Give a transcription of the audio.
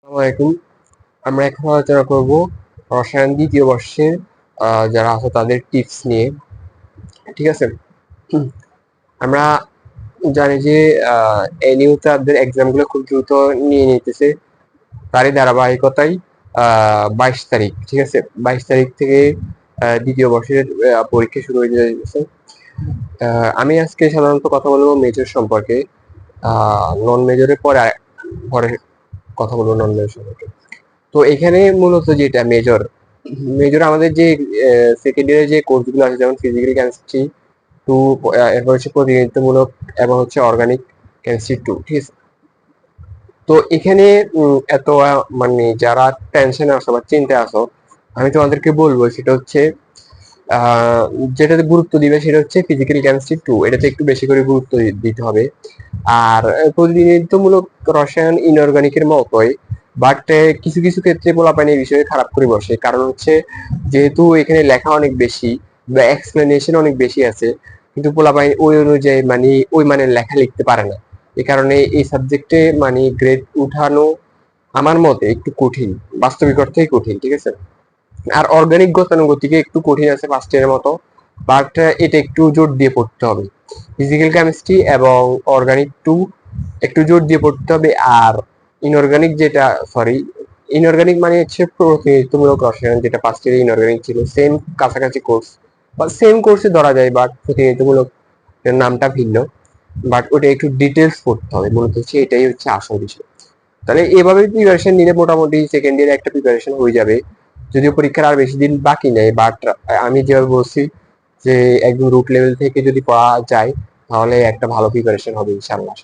আসসালামাইকুম। আমরা এখন আলোচনা করব রসায়ন দ্বিতীয় বর্ষের যারা আছে তাদের টিপস নিয়ে। ঠিক আছে। হুম, আমরা জানি যে এনিউ তাদের এক্সাম গুলো খুব দ্রুত নিয়ে নিতেছে। তারই ধারাবাহিকতায় 22 তারিখ, ঠিক আছে, 22 তারিখ থেকে দ্বিতীয় বর্ষের পরীক্ষা শুরু হয়ে যাচ্ছে। আমি আজকে সাধারণত কথা বলবো মেজর সম্পর্কে। নন মেজরের পরে পরে কথা বলবো নন মেজর সম্পর্কে। তো এখানে মূলত যেটা মেজর মেজর আমাদের যে সেকেন্ড ইয়ারে যে কোর্সগুলো আছে, যেমন ফিজিক্যাল কেমিস্ট্রি টু, এরপর হচ্ছে প্রতিনিধিত্বমূলক, এবং হচ্ছে অর্গানিক কেমিস্ট্রি টু, ঠিক আছে। তো এখানে এত মানে যারা টেনশনে আসো বা চিন্তায় আসো, আমি তোমাদেরকে বলবো সেটা হচ্ছে আহ, যেটাতে গুরুত্ব দিবে সেটা হচ্ছে ফিজিক্যাল কেমিস্ট্রি টু, এটাতে একটু বেশি করে গুরুত্ব দিতে হবে। আর প্রতিনিধিত্বমূলক রসায়ন ইনঅর্গানিকের মতোই, বাট কিছু কিছু ক্ষেত্রে পোলাপানি এই বিষয়ে খারাপ করে বসে, কারণ হচ্ছে যেহেতু এখানে লেখা অনেক বেশি বা এক্সপ্লেনেশন অনেক বেশি আছে, কিন্তু পোলাপানি ওই অনুযায়ী মানে ওই মানের লেখা লিখতে পারে না। এই কারণে এই সাবজেক্টে মানে গ্রেড উঠানো আমার মতে একটু কঠিন, বাস্তবিক অর্থেই কঠিন, ঠিক আছে। আর অর্গানিক গতানুগতিকে একটু কঠিন আছে ফার্স্ট ইয়ারের মতো, বাট এটা একটু জোর দিয়ে পড়তে হবে। ফিজিক্যাল কেমিস্ট্রি এবং অর্গানিক টু একটু জোর দিয়ে পড়তে হবে। আর ইনঅর্গানিক যেটা, সরি, ইনঅর্গানিক মানে হচ্ছে প্রতিনিধিত্বমূলক রসায়ন, যেটা ফার্স্ট ইয়ারে ইনঅর্গানিক ছিল, সেম কাছাকাছি কোর্স বা সেম কোর্সে ধরা যায়, বাট প্রতিনিধিত্বমূলক নামটা ভিন্ন। বাট ওটা একটু ডিটেলস পড়তে হবে, মূলত হচ্ছে এটাই হচ্ছে আসল বিষয়। তাহলে এভাবে প্রিপারেশন নিলে মোটামুটি সেকেন্ড ইয়ারে একটা প্রিপারেশন হয়ে যাবে, যদিও পরীক্ষার আর বেশি দিন বাকি নেই। বাট আমি যেভাবে বলছি যে একদম রুট লেভেল থেকে যদি পড়া যায়, তাহলে একটা ভালো প্রিপারেশন হবে ইনশাআল্লাহ।